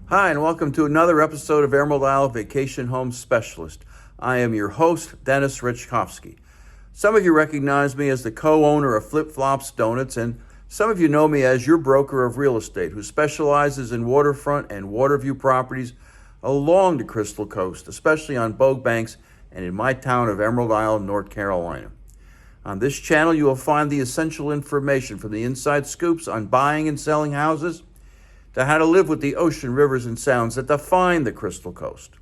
Hi, and welcome to another episode of Emerald Isle Vacation Home Specialist. I am your host, Dennis Richkovsky. Some of you recognize me as the co-owner of Flip Flops Donuts, and some of you know me as your broker of real estate who specializes in waterfront and waterview properties along the Crystal Coast, especially on Bogue Banks and in my town of Emerald Isle, North Carolina. On this channel, you will find the essential information from the inside scoops on buying and selling houses to how to live with the ocean, rivers, and sounds that define the Crystal Coast.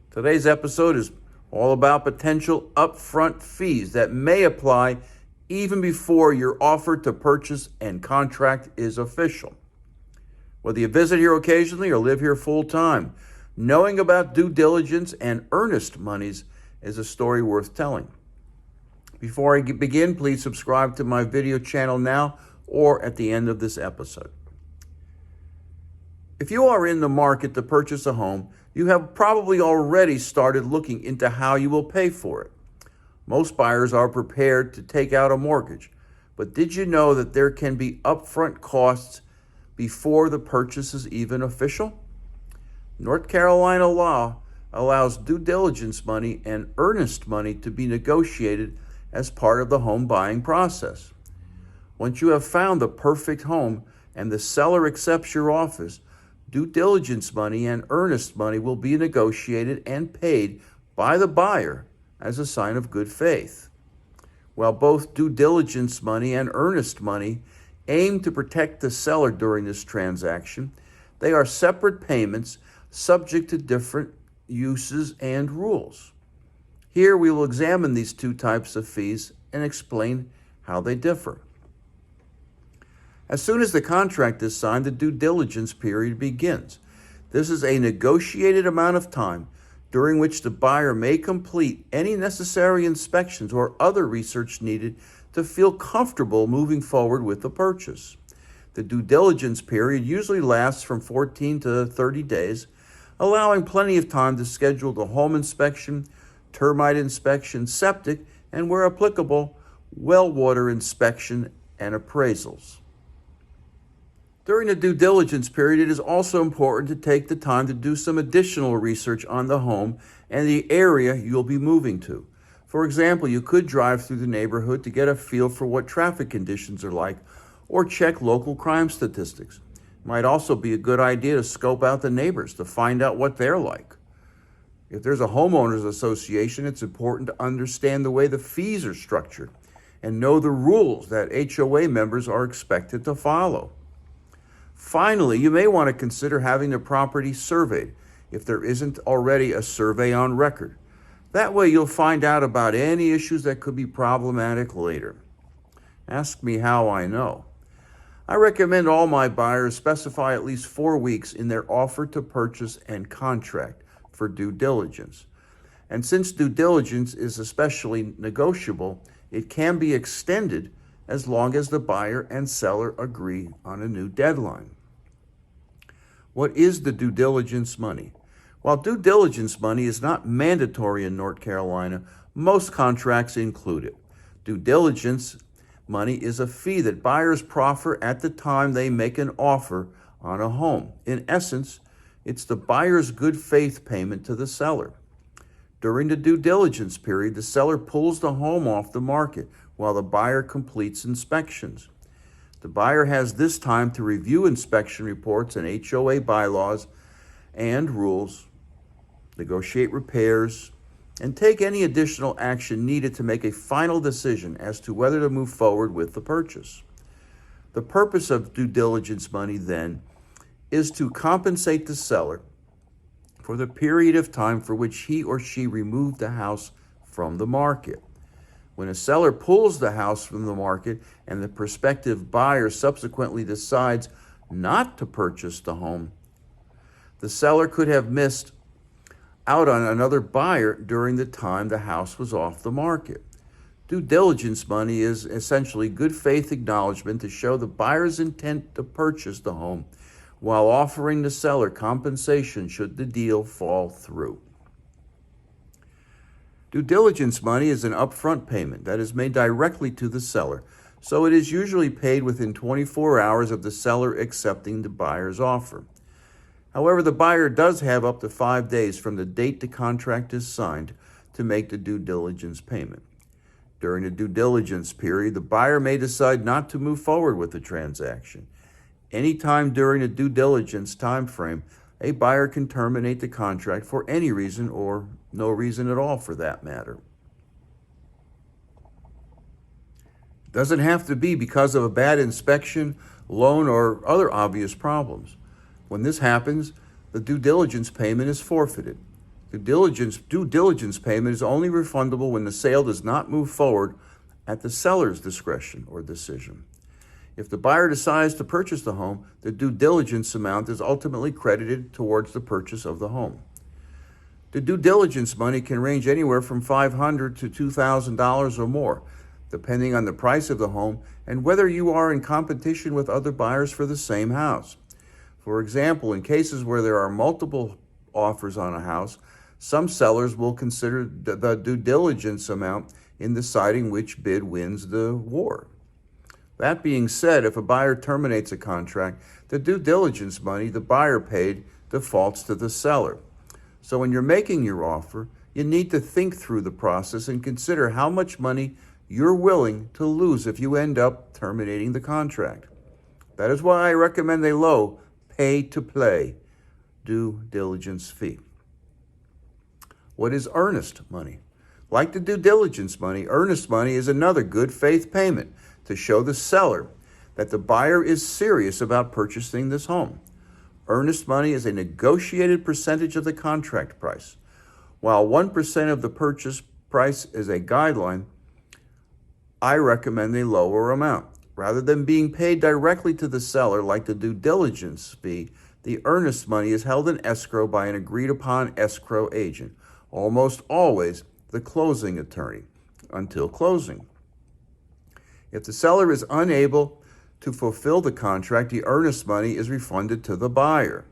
Today's episode is all about potential upfront fees that may apply even before your offer to purchase and contract is official. Whether you visit here occasionally or live here full time, knowing about due diligence and earnest monies is a story worth telling. Before I begin, please subscribe to my video channel now or at the end of this episode. If you are in the market to purchase a home, you have probably already started looking into how you will pay for it. Most buyers are prepared to take out a mortgage, but did you know that there can be upfront costs before the purchase is even official? North Carolina law allows due diligence money and earnest money to be negotiated as part of the home buying process. Once you have found the perfect home and the seller accepts your offers, due diligence money and earnest money will be negotiated and paid by the buyer as a sign of good faith. While both due diligence money and earnest money aim to protect the seller during this transaction, they are separate payments subject to different uses and rules. Here we will examine these two types of fees and explain how they differ. As soon as the contract is signed, the due diligence period begins. This is a negotiated amount of time during which the buyer may complete any necessary inspections or other research needed to feel comfortable moving forward with the purchase. The due diligence period usually lasts from 14 to 30 days, allowing plenty of time to schedule the home inspection, termite inspection, septic, and where applicable, well water inspection and appraisals. During the due diligence period, it is also important to take the time to do some additional research on the home and the area you'll be moving to. For example, you could drive through the neighborhood to get a feel for what traffic conditions are like or check local crime statistics. It might also be a good idea to scope out the neighbors to find out what they're like. If there's a homeowners association, it's important to understand the way the fees are structured and know the rules that HOA members are expected to follow. Finally, you may want to consider having the property surveyed if there isn't already a survey on record. That way you'll find out about any issues that could be problematic later. Ask me how I know. I recommend all my buyers specify at least 4 weeks in their offer to purchase and contract for due diligence. And since due diligence is especially negotiable, it can be extended as long as the buyer and seller agree on a new deadline. What is the due diligence money? While due diligence money is not mandatory in North Carolina, most contracts include it. Due diligence money is a fee that buyers proffer at the time they make an offer on a home. In essence, it's the buyer's good faith payment to the seller. During the due diligence period, the seller pulls the home off the market while the buyer completes inspections. The buyer has this time to review inspection reports and HOA bylaws and rules, negotiate repairs, and take any additional action needed to make a final decision as to whether to move forward with the purchase. The purpose of due diligence money, then, is to compensate the seller for the period of time for which he or she removed the house from the market. When a seller pulls the house from the market and the prospective buyer subsequently decides not to purchase the home, the seller could have missed out on another buyer during the time the house was off the market. Due diligence money is essentially good faith acknowledgement to show the buyer's intent to purchase the home while offering the seller compensation should the deal fall through. Due diligence money is an upfront payment that is made directly to the seller, so it is usually paid within 24 hours of the seller accepting the buyer's offer. However, the buyer does have up to 5 days from the date the contract is signed to make the due diligence payment. During the due diligence period, the buyer may decide not to move forward with the transaction. Anytime during the due diligence time frame, a buyer can terminate the contract for any reason or no reason at all for that matter. It doesn't have to be because of a bad inspection, loan, or other obvious problems. When this happens, the due diligence payment is forfeited. Due diligence payment is only refundable when the sale does not move forward at the seller's discretion or decision. If the buyer decides to purchase the home, the due diligence amount is ultimately credited towards the purchase of the home. The due diligence money can range anywhere from $500 to $2,000 or more, depending on the price of the home and whether you are in competition with other buyers for the same house. For example, in cases where there are multiple offers on a house, some sellers will consider the due diligence amount in deciding which bid wins the war. That being said, if a buyer terminates a contract, the due diligence money the buyer paid defaults to the seller. So when you're making your offer, you need to think through the process and consider how much money you're willing to lose if you end up terminating the contract. That is why I recommend a low pay-to-play due diligence fee. What is earnest money? Like the due diligence money, earnest money is another good faith payment to show the seller that the buyer is serious about purchasing this home. Earnest money is a negotiated percentage of the contract price. While 1% of the purchase price is a guideline, I recommend a lower amount. Rather than being paid directly to the seller like the due diligence fee, the earnest money is held in escrow by an agreed-upon escrow agent, almost always the closing attorney, until closing. If the seller is unable to fulfill the contract, the earnest money is refunded to the buyer.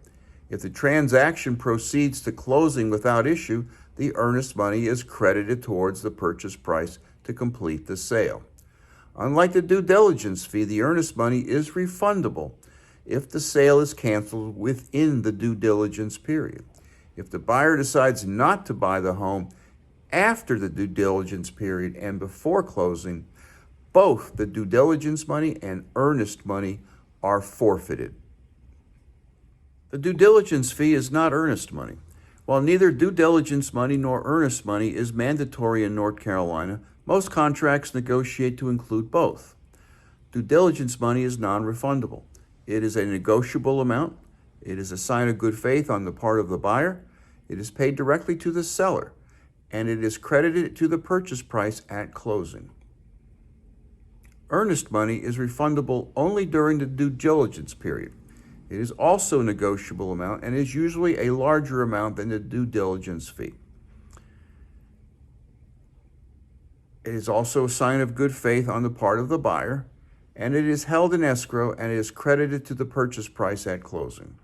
If the transaction proceeds to closing without issue, the earnest money is credited towards the purchase price to complete the sale. Unlike the due diligence fee, the earnest money is refundable if the sale is canceled within the due diligence period. If the buyer decides not to buy the home after the due diligence period and before closing, both the due diligence money and earnest money are forfeited. The due diligence fee is not earnest money. While neither due diligence money nor earnest money is mandatory in North Carolina, most contracts negotiate to include both. Due diligence money is non-refundable. It is a negotiable amount. It is a sign of good faith on the part of the buyer. It is paid directly to the seller, and it is credited to the purchase price at closing. Earnest money is refundable only during the due diligence period. It is also a negotiable amount and is usually a larger amount than the due diligence fee. It is also a sign of good faith on the part of the buyer, and it is held in escrow and it is credited to the purchase price at closing.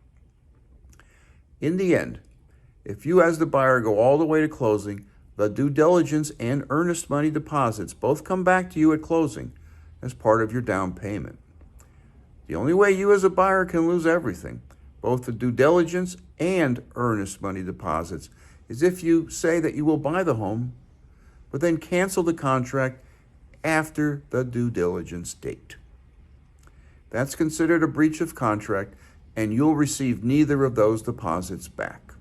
In the end, if you as the buyer go all the way to closing, the due diligence and earnest money deposits both come back to you at closing as part of your down payment. The only way you as a buyer can lose everything, both the due diligence and earnest money deposits, is if you say that you will buy the home, but then cancel the contract after the due diligence date. That's considered a breach of contract, and you'll receive neither of those deposits back.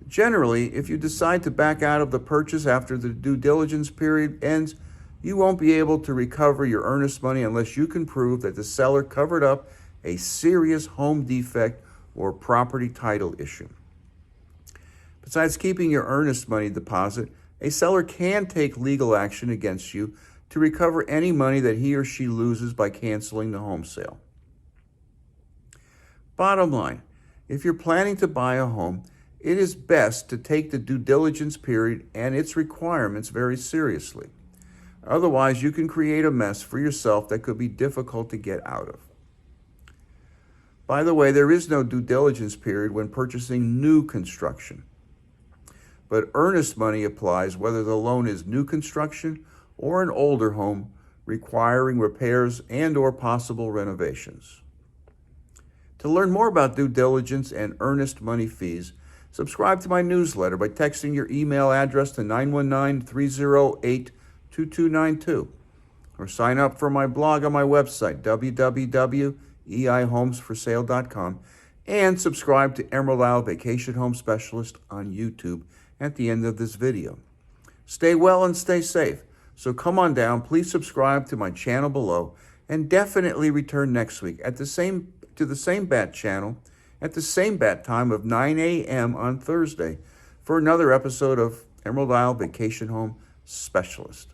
Generally, if you decide to back out of the purchase after the due diligence period ends, you won't be able to recover your earnest money unless you can prove that the seller covered up a serious home defect or property title issue. Besides keeping your earnest money deposit, a seller can take legal action against you to recover any money that he or she loses by canceling the home sale. Bottom line, if you're planning to buy a home, it is best to take the due diligence period and its requirements very seriously. Otherwise, you can create a mess for yourself that could be difficult to get out of. By the way, there is no due diligence period when purchasing new construction. But earnest money applies whether the loan is new construction or an older home requiring repairs and/or possible renovations. To learn more about due diligence and earnest money fees, subscribe to my newsletter by texting your email address to 919-308-2292, or sign up for my blog on my website, www.eihomesforsale.com, and subscribe to Emerald Isle Vacation Home Specialist on YouTube at the end of this video. Stay well and stay safe. So come on down, please subscribe to my channel below, and definitely return next week to the same bat channel at the same bat time of 9 a.m. on Thursday for another episode of Emerald Isle Vacation Home Specialist.